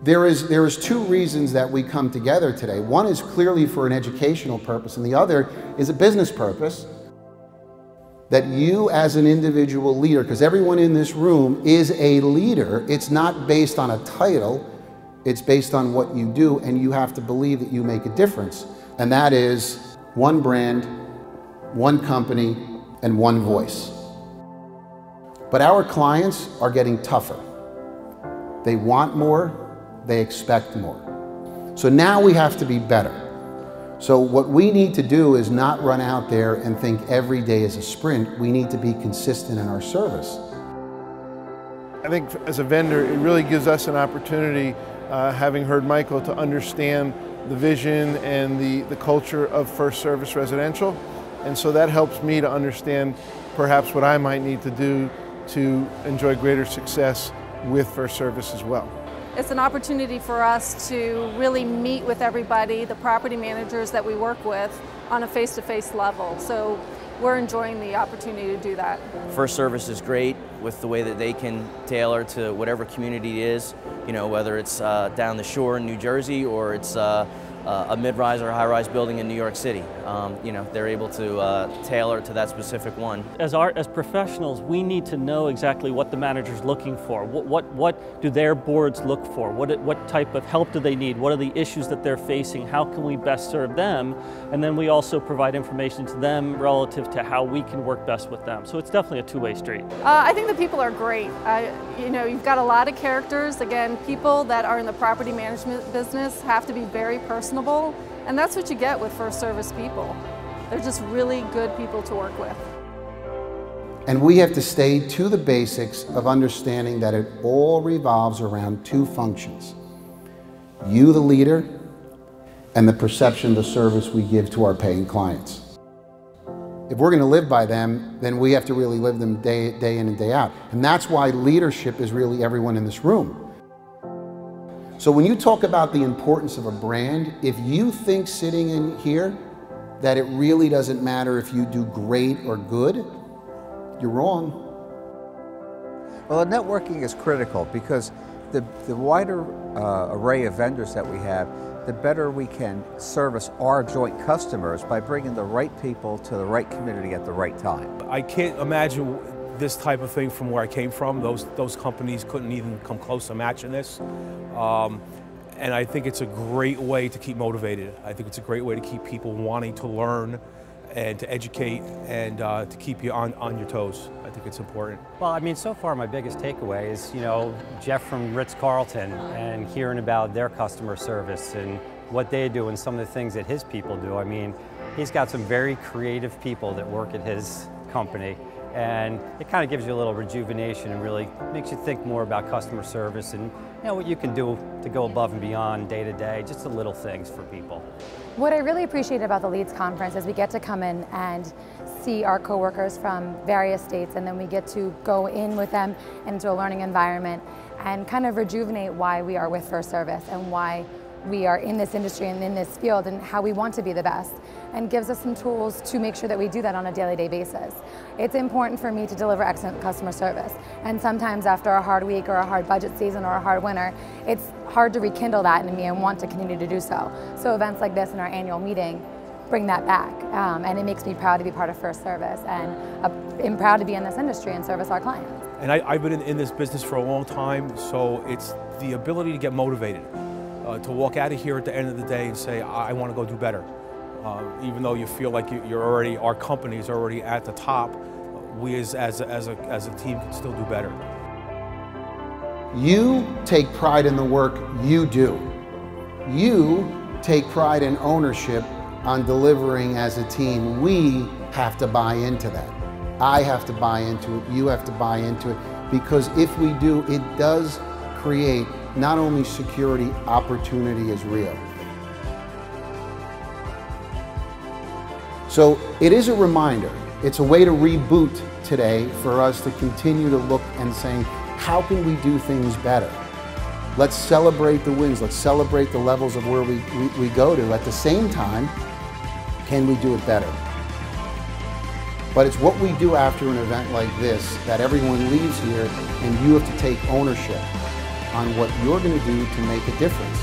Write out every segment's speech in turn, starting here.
There is two reasons that we come together today. One is clearly for an educational purpose, and the other is a business purpose. That you as an individual leader, because everyone in this room is a leader, it's not based on a title, it's based on what you do, and you have to believe that you make a difference. And that is one brand, one company, and one voice. But our clients are getting tougher. They want more, they expect more. So now we have to be better. So what we need to do is not run out there and think every day is a sprint. We need to be consistent in our service. I think as a vendor, it really gives us an opportunity, having heard Michael, to understand the vision and the culture of FirstService Residential. And so that helps me to understand perhaps what I might need to do to enjoy greater success with FirstService as well. It's an opportunity for us to really meet with everybody, the property managers that we work with, on a face-to-face level. So we're enjoying the opportunity to do that. FirstService is great with the way that they can tailor to whatever community it is, you know, whether it's down the shore in New Jersey or it's a mid-rise or high-rise building in New York City. You know, they're able to tailor to that specific one. As professionals, we need to know exactly what the manager's looking for. What do their boards look for? What type of help do they need? What are the issues that they're facing? How can we best serve them? And then we also provide information to them relative to how we can work best with them. So it's definitely a two-way street. I think the people are great. You know, you've got a lot of characters. Again, people that are in the property management business have to be very personable, and that's what you get with FirstService people. They're just really good people to work with. And we have to stay to the basics of understanding that it all revolves around two functions. You, the leader, and the perception of the service we give to our paying clients. If we're going to live by them, then we have to really live them day in and day out. And that's why leadership is really everyone in this room. So when you talk about the importance of a brand, if you think sitting in here that it really doesn't matter if you do great or good, you're wrong. Well, the networking is critical because the wider array of vendors that we have, the better we can service our joint customers by bringing the right people to the right community at the right time. I can't imagine this type of thing from where I came from. Those companies couldn't even come close to matching this. And I think it's a great way to keep motivated. I think it's a great way to keep people wanting to learn and to educate and to keep you on your toes. I think it's important. Well, I mean, so far my biggest takeaway is, you know, Jeff from Ritz-Carlton and hearing about their customer service and what they do and some of the things that his people do. I mean, he's got some very creative people that work at his company, and it kind of gives you a little rejuvenation and really makes you think more about customer service and, you know, what you can do to go above and beyond day to day, just the little things for people. What I really appreciate about the L.E.A.D.S conference is we get to come in and see our coworkers from various states, and then we get to go in with them into a learning environment and kind of rejuvenate why we are with FirstService and why we are in this industry and in this field and how we want to be the best, and gives us some tools to make sure that we do that on a daily basis. It's important for me to deliver excellent customer service, and sometimes after a hard week or a hard budget season or a hard winter, it's hard to rekindle that in me and want to continue to do so. So events like this and our annual meeting bring that back, and it makes me proud to be part of FirstService, and I'm proud to be in this industry and service our clients. And I've been in this business for a long time, so it's the ability to get motivated. To walk out of here at the end of the day and say, I want to go do better. Even though you feel like you're already, our company is already at the top, we as a team can still do better. You take pride in the work you do. You take pride in ownership on delivering as a team. We have to buy into that. I have to buy into it, you have to buy into it, because if we do, it does create not only security, opportunity is real. So it is a reminder, it's a way to reboot today for us to continue to look and saying, how can we do things better? Let's celebrate the wins, let's celebrate the levels of where we go to. At the same time, can we do it better? But it's what we do after an event like this that everyone leaves here and you have to take ownership. on what you're going to do to make a difference.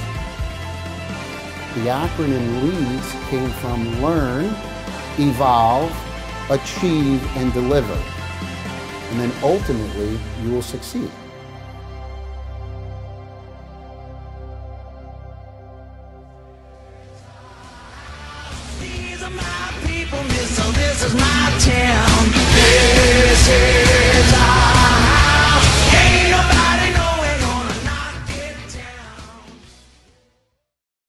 The acronym LEADS came from learn, evolve, achieve, and deliver. And then ultimately, you will succeed. These are my people, so this is my town. This is